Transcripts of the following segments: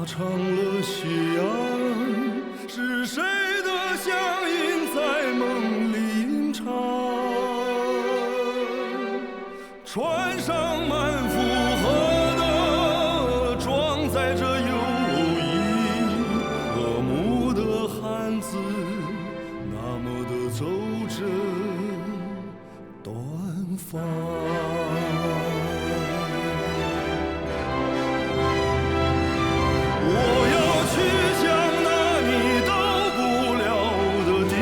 成了夕阳，是谁的响应在梦里吟唱？船上满负荷的装载着友谊，和睦的汉字，那么的走着短发。我要去向那你到不了的地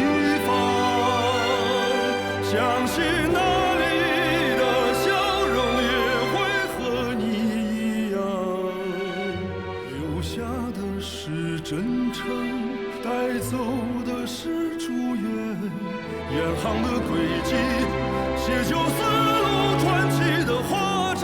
方，相信那里的笑容也会和你一样，留下的是真诚，带走的是祝愿，远航的轨迹写就丝路传奇的华章。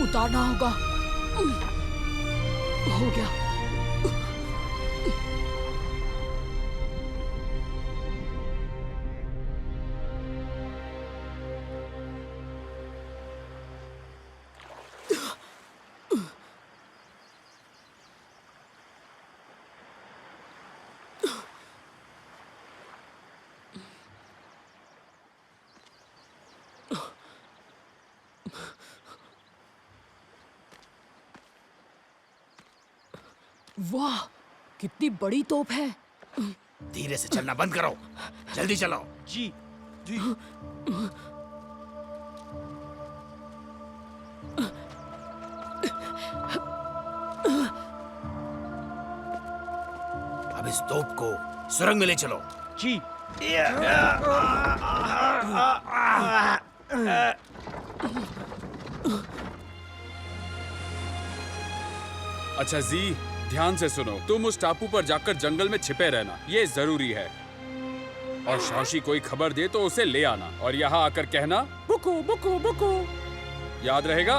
उतारना होगा। हो गया। वाह, कितनी बड़ी तोप है। धीरे से चलना बंद करो, जल्दी चलो। जी जी। अब इस तोप को सुरंग में ले चलो। जी। अच्छा जी, ध्यान से सुनो। तुम उस टापू पर जाकर जंगल में छिपे रहना, ये जरूरी है। और शौशी कोई खबर दे तो उसे ले आना और यहाँ आकर कहना बुकू बुकू बुकू। याद रहेगा?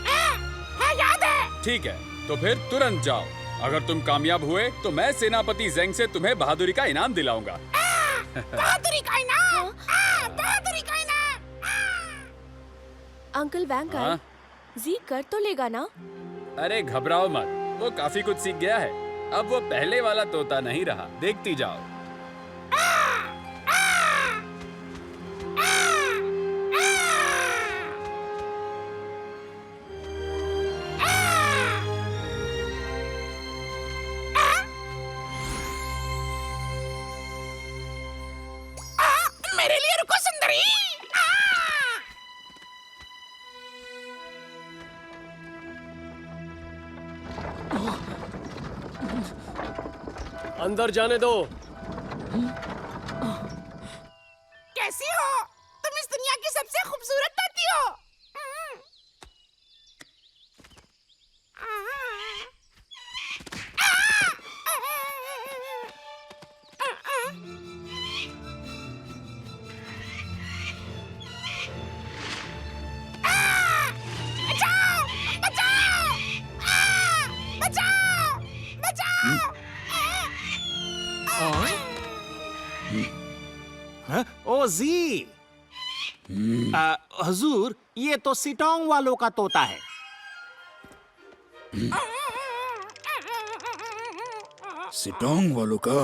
हाँ, याद है। ठीक है, तो फिर तुरंत जाओ। अगर तुम कामयाब हुए तो मैं सेनापति ज़ेंग से तुम्हें बहादुरी का इनाम दिलाऊंगा। बहादुरी का इनाम। बहादुरी का इनाम। अंकल वैंग हाँ? जी कर तो लेगा ना? अरे घबराओ मत, वो काफी कुछ सीख गया है। अब वो पहले वाला तोता नहीं रहा, देखती जाओ। मेरे लिए रुको सुंदरी। अंदर जाने दो। कैसी हो तुम? इस दुनिया की सबसे खूबसूरत तोती हो। बचाओ! बचाओ! बचाओ! बचाओ! ओ जी, हुजूर, ये तो सिटोंग वालों का तोता है। सिटोंग वालों का?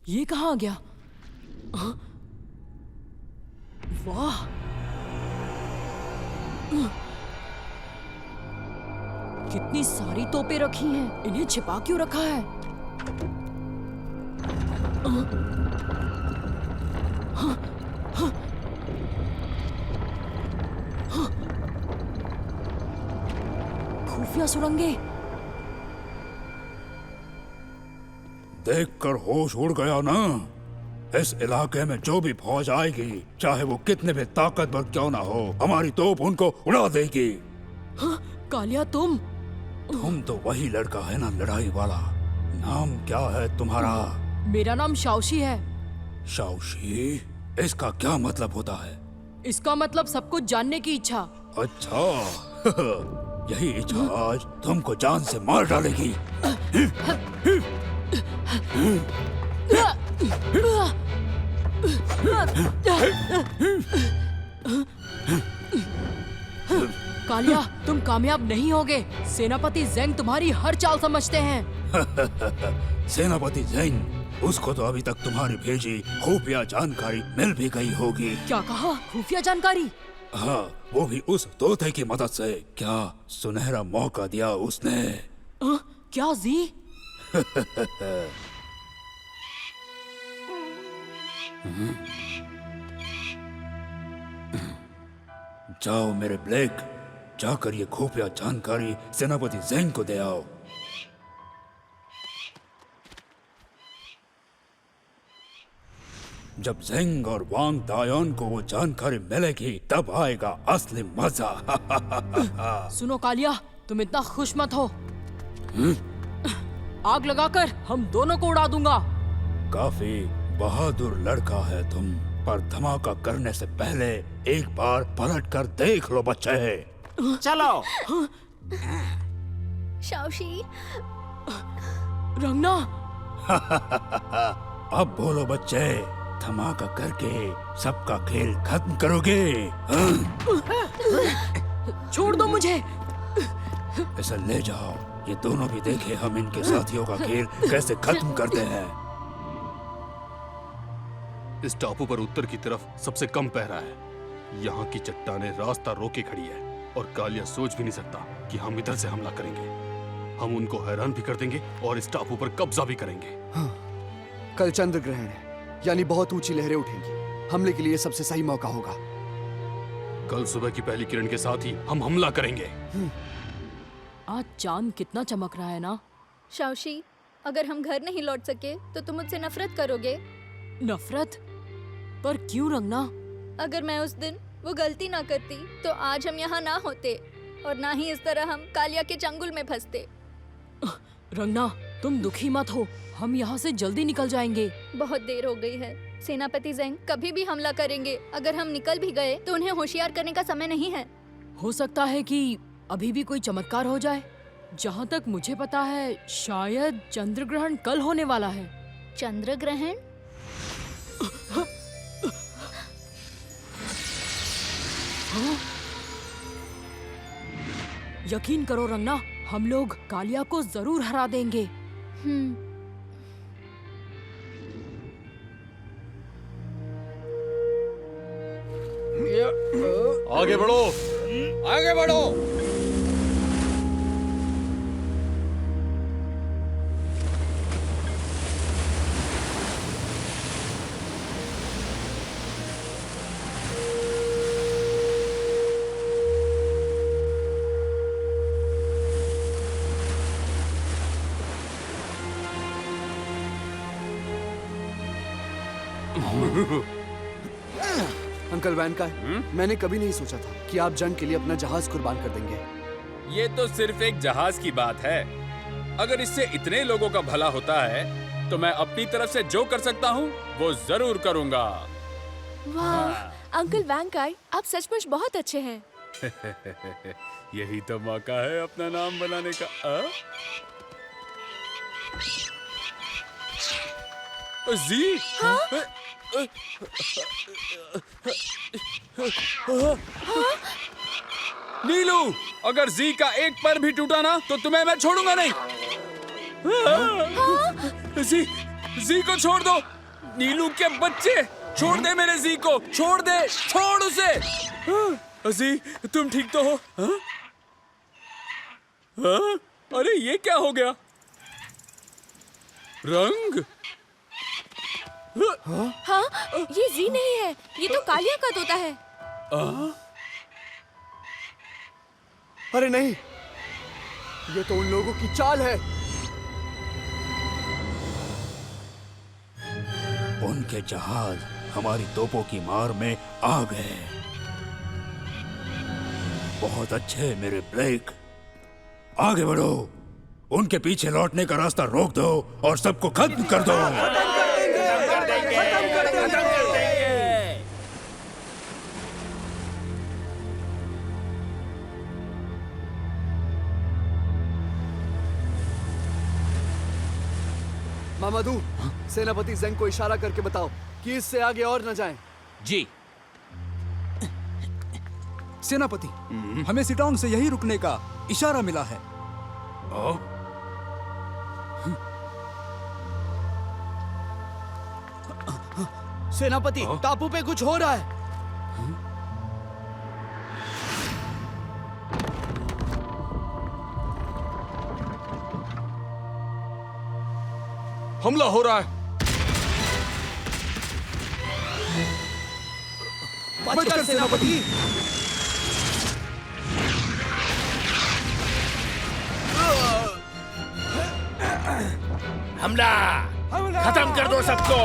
ये कहाँ आ गया? वाह, कितनी सारी तोपें रखी हैं। इन्हें छिपा क्यों रखा है? हाँ, हाँ, हाँ, ना सुनेंगे। देखकर होश उड़ गया ना। इस इलाके में जो भी फौज आएगी, चाहे वो कितने भी ताकतवर क्यों ना हो, हमारी तोप उनको उड़ा देगी। हाँ, कालिया तुम तो वही लड़का है ना, लड़ाई वाला। नाम क्या है तुम्हारा? मेरा नाम शाओशी है। शाओशी? इसका क्या मतलब होता है? इसका मतलब सब कुछ जानने की इच्छा। अच्छा यही इच्छा आज तुमको जान से मार डालेगी। कालिया तुम कामयाब नहीं होगे। सेनापति ज़ेंग तुम्हारी हर चाल समझते हैं। सेनापति ज़ेंग? उसको तो अभी तक तुम्हारी भेजी खुफिया जानकारी मिल भी गई होगी। क्या कहा? खुफिया जानकारी? हाँ, वो भी उस तोते की मदद से। क्या सुनहरा मौका दिया उसने। क्या जी? जाओ मेरे ब्लेक, जाकर ये खुफिया जानकारी सेनापति ज़ेंग को दे आओ। जब ज़ेंग और वांग दायोन को वो जानकारी मिलेगी, तब आएगा असली मजा। सुनो कालिया, तुम इतना खुश मत हो। आग लगाकर हम दोनों को उड़ा दूंगा। काफी बहादुर लड़का है तुम, पर धमाका करने से पहले एक बार पलट कर देख लो बच्चे। चलो। शाओशी, रंगना। अब बोलो बच्चे, धमाका करके सबका खेल खत्म करोगे? छोड़ दो मुझे। इसे ले जाओ, ये दोनों भी देखे हम इनके साथियों का खेल कैसे खत्म करते हैं। इस टापू पर उत्तर की तरफ सबसे कम पहरा है। यहाँ की चट्टानें रास्ता रोके खड़ी है और कालिया सोच भी नहीं सकता कि हम इधर से हमला करेंगे। हम उनको हैरान भी कर देंगे और इस टापू पर कब्जा भी करेंगे। हाँ, कल चंद्र ग्रहण है, यानी बहुत ऊंची लहरें उठेंगी। हमले के लिए सबसे सही मौका होगा। कल सुबह की पहली किरण के साथ ही हम हमला करेंगे। आज चांद कितना चमक रहा है ना। शाओशी, अगर हम घर नहीं लौट सके तो तुम मुझसे नफरत करोगे। नफरत? पर क्यों रंगना? अगर मैं उस दिन वो गलती ना करती तो आज हम यहाँ ना होते और ना ही इस तरह हम कालिया के चंगुल में फंसते। रंगना, तुम दुखी मत हो, हम यहाँ से जल्दी निकल जाएंगे। बहुत देर हो गई है। सेनापति ज़ेंग कभी भी हमला करेंगे। अगर हम निकल भी गए तो उन्हें होशियार करने का समय नहीं है। हो सकता है कि अभी भी कोई चमत्कार हो जाए। जहाँ तक मुझे पता है, शायद चंद्र ग्रहण कल होने वाला है। चंद्र ग्रहण? यकीन करो रंगना, हम लोग कालिया को जरूर हरा देंगे। आगे बढ़ो, आगे बढ़ो। अंकल वैन का है। मैंने कभी नहीं सोचा था कि आप जंग के लिए अपना जहाज कुर्बान कर देंगे। ये तो सिर्फ एक जहाज की बात है। अगर इससे इतने लोगों का भला होता है तो मैं अपनी तरफ से जो कर सकता हूँ वो जरूर करूँगा। वाह, अंकल वैंग काई, आप सचमुच बहुत अच्छे हैं। यही तो मौका है अपना नाम बनाने का। जी? नीलू, अगर जी का एक पर भी टूटा ना तो तुम्हें मैं छोड़ूंगा नहीं। जी को छोड़ दो। नीलू के बच्चे, छोड़ दे मेरे जी को, छोड़ दे, छोड़ उसे। जी, तुम ठीक तो हो? हाँ? अरे ये क्या हो गया? रंग? हाँ, ये जी नहीं है, ये तो कालिया का तोता है। अरे नहीं, ये तो उन लोगों की चाल है। उनके जहाज हमारी तोपों की मार में आ गए। बहुत अच्छे मेरे ब्लेक, आगे बढ़ो। उनके पीछे लौटने का रास्ता रोक दो और सबको खत्म कर दो। मामादू, सेनापति ज़ेंग को इशारा करके बताओ कि इससे आगे और न जाएं। जी। सेनापति, हमें सिटोंग से यही रुकने का इशारा मिला है। सेनापति, टापू पे कुछ हो रहा है। हमला हो रहा है। बचकर सेनापति। हमला, खत्म कर दो सबको।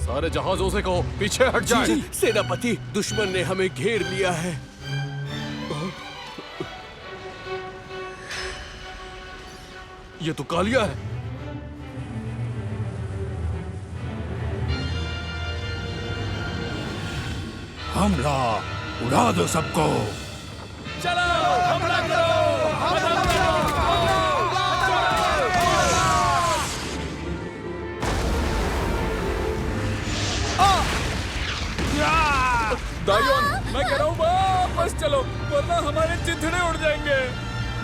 सारे जहाजों से कहो पीछे हट जाए। सेनापति, दुश्मन ने हमें घेर लिया है। ये तो कालिया है। हमला, उड़ा दो सबको। चलो हमला करो। दायोन, मैं कह रहा हूँ वापस चलो, वरना हमारे चिथड़े उड़ जाएंगे।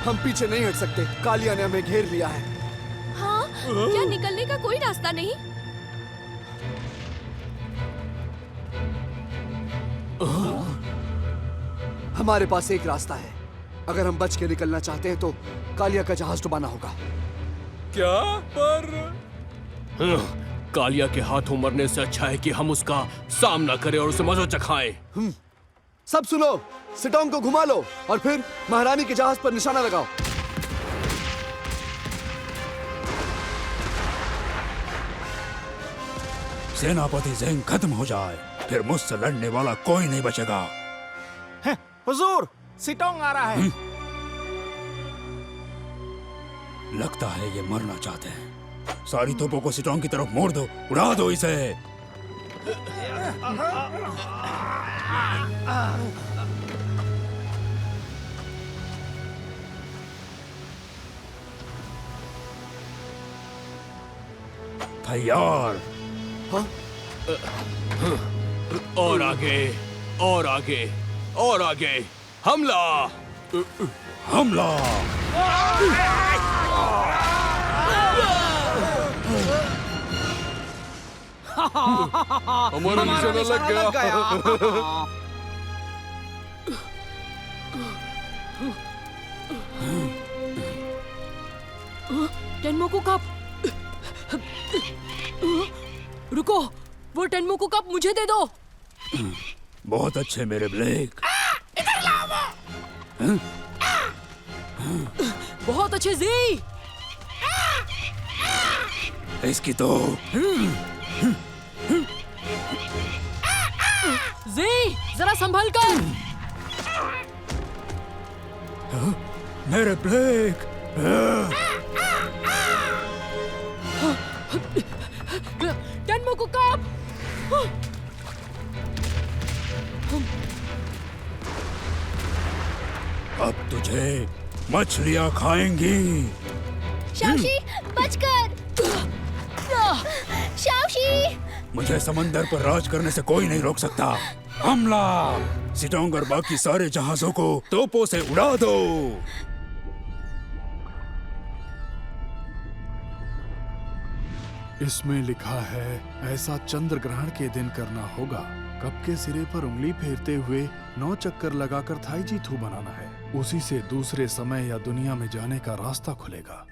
हम पीछे नहीं हट सकते, कालिया ने हमें घेर लिया है। हाँ, क्या निकलने का कोई रास्ता नहीं? हमारे पास एक रास्ता है। अगर हम बच के निकलना चाहते हैं तो कालिया का जहाज डुबाना होगा। क्या? पर कालिया के हाथों मरने से अच्छा है कि हम उसका सामना करें और उसे मजा चखाएं। सब सुनो, सिटोंग को घुमा लो और फिर महारानी के जहाज पर निशाना लगाओ। सेनापति ज़ेंग खत्म हो जाए, फिर मुझसे लड़ने वाला कोई नहीं बचेगा। हुजूर, सिटोंग आ रहा है। लगता है ये मरना चाहते हैं। सारी तोपों को सिटोंग की तरफ मोड़ दो, उड़ा दो इसे। तैयार। और आगे, और आगे, और आगे। हमला, हमला। हमारा निशाना लग गया। टेनमोकू कप। रुको, वो टेनमोकू कप मुझे दे दो। बहुत अच्छे मेरे ब्लेक। बहुत अच्छे जी। इसकी तो जी, जरा संभल कर। मेरे ब्लेक। टेनमोकू कप। अब तुझे मछलियां खाएंगी। शाओशी, बचकर। शाओशी! मुझे समंदर पर राज करने से कोई नहीं रोक सकता। हमला! सिटोंग और बाकी सारे जहाजों को तोपों से उड़ा दो। इसमें लिखा है ऐसा चंद्र ग्रहण के दिन करना होगा। कप के सिरे पर उंगली फेरते हुए 9 चक्कर लगाकर थाई जीथू बनाना है। उसी से दूसरे समय या दुनिया में जाने का रास्ता खुलेगा।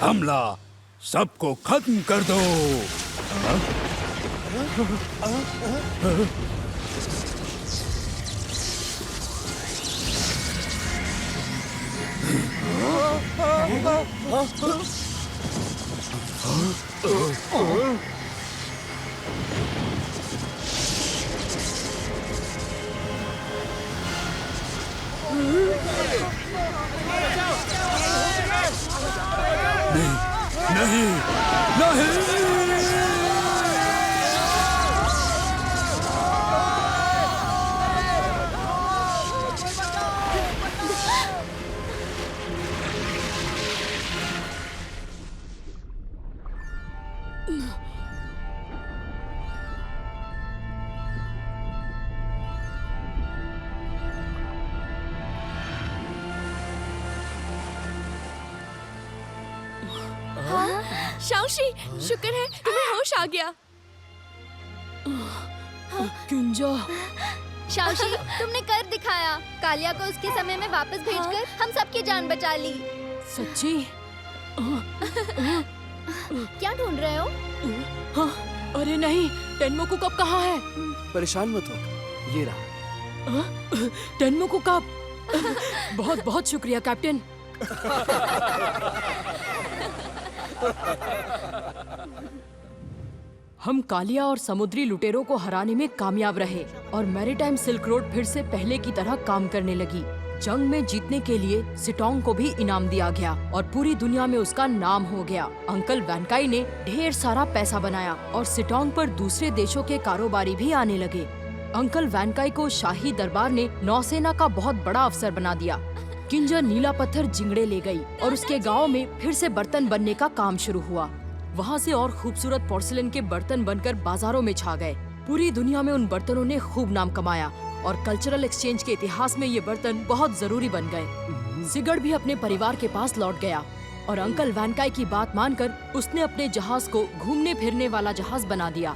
हमला, सबको खत्म कर दो। नहीं, नहीं, शाओशी, शुक्र है तुम्हें होश आ गया। किंजो, शाओशी, तुमने कर दिखाया। कालिया को उसके समय में वापस भेजकर हम सबकी जान बचा ली। सच्ची? क्या ढूंढ रहे हो? हाँ, अरे नहीं, टेनमोकु कप कहाँ है? परेशान मत हो, ये रहा। टेनमोकु कप? बहुत बहुत शुक्रिया कैप्टन। हम कालिया और समुद्री लुटेरों को हराने में कामयाब रहे और मैरीटाइम सिल्क रोड फिर से पहले की तरह काम करने लगी। जंग में जीतने के लिए सिटोंग को भी इनाम दिया गया और पूरी दुनिया में उसका नाम हो गया। अंकल वैनकाई ने ढेर सारा पैसा बनाया और सिटोंग पर दूसरे देशों के कारोबारी भी आने लगे। अंकल वैनकाई को शाही दरबार ने नौसेना का बहुत बड़ा अफसर बना दिया। किंजर नीला पत्थर जिंगड़े ले गई और उसके गांव में फिर से बर्तन बनने का काम शुरू हुआ। वहाँ से और खूबसूरत पोर्सिलेन के बर्तन बनकर बाजारों में छा गए। पूरी दुनिया में उन बर्तनों ने खूब नाम कमाया और कल्चरल एक्सचेंज के इतिहास में ये बर्तन बहुत जरूरी बन गए। सिगड़ भी अपने परिवार के पास लौट गया और अंकल वैनकाई की बात मानकर उसने अपने जहाज को घूमने फिरने वाला जहाज बना दिया।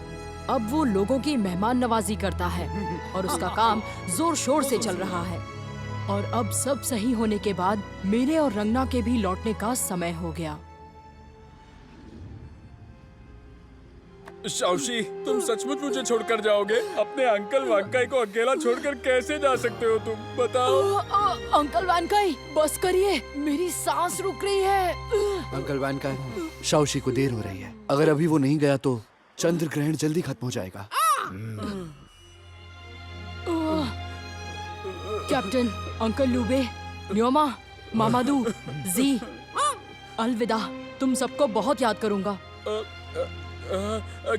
अब वो लोगों की मेहमान नवाजी करता है और उसका काम जोर शोर से चल रहा है। और अब सब सही होने के बाद मेरे और रंगना के भी लौटने का समय हो गया। शाओशी, तुम सचमुच मुझे छोड़कर जाओगे? अपने अंकल वैनकाई को अकेला छोड़कर कैसे जा सकते हो तुम? बताओ। अंकल वैनकाई, बस करिए, मेरी सांस रुक रही है। अंकल वैनकाई, शाओशी को देर हो रही है। अगर अभी वो नहीं गया तो चंद्र ग्रहण जल्दी खत्म हो जाएगा। कैप्टन, अंकल लूबे, न्योमा, मामादू, जी, अलविदा। तुम सबको बहुत याद करूंगा।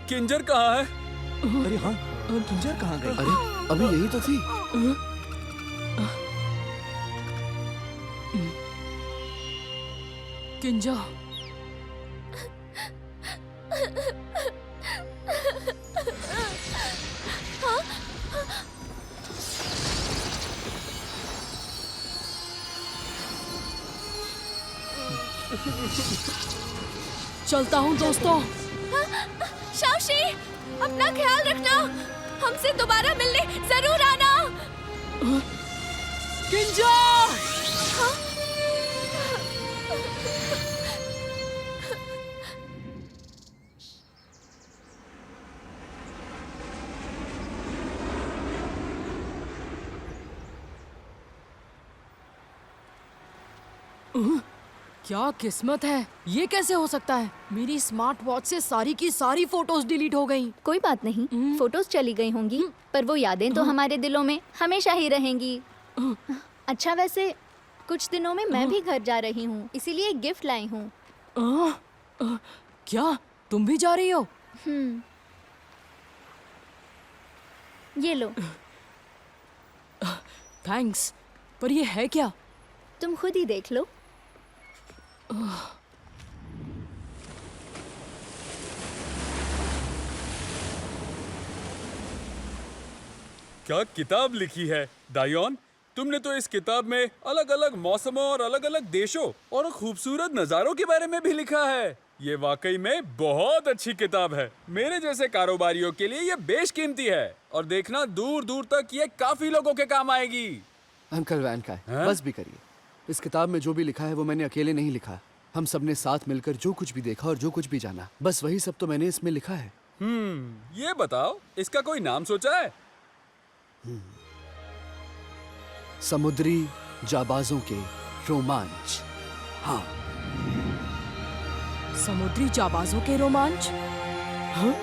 किंजर कहाँ है? अरे हाँ, किंजर कहाँ गई? अरे अभी यही तो थी। किंजो, चलता हूँ दोस्तों। शाओशी, अपना ख्याल रखना। हमसे दोबारा मिलने जरूर आना। किंजो! क्या किस्मत है, ये कैसे हो सकता है? मेरी स्मार्ट वॉच से सारी की सारी फोटोज डिलीट हो गईं। कोई बात नहीं, फोटोज चली गई होंगी, पर वो यादें तो हमारे दिलों में हमेशा ही रहेंगी। अच्छा, वैसे कुछ दिनों में मैं भी घर जा रही हूँ, इसीलिए एक गिफ्ट लाई हूँ। क्या तुम भी जा रही हो? ये लो। थैंक्स, पर ये है क्या? तुम खुद ही देख लो। क्या किताब लिखी है दायोन? तुमने तो इस किताब में अलग अलग मौसमों और अलग अलग देशों और खूबसूरत नज़ारों के बारे में भी लिखा है। ये वाकई में बहुत अच्छी किताब है। मेरे जैसे कारोबारियों के लिए ये बेशकीमती है और देखना दूर दूर तक ये काफी लोगों के काम आएगी। अंकल वैनकाई, बस भी करिए। इस किताब में जो भी लिखा है वो मैंने अकेले नहीं लिखा। हम सबने साथ मिलकर जो कुछ भी देखा और जो कुछ भी जाना, बस वही सब तो मैंने इसमें लिखा है। ये बताओ, इसका कोई नाम सोचा है? समुद्री जाबाजों के रोमांच। हाँ। समुद्री जाबाजों के रोमांच? हाँ?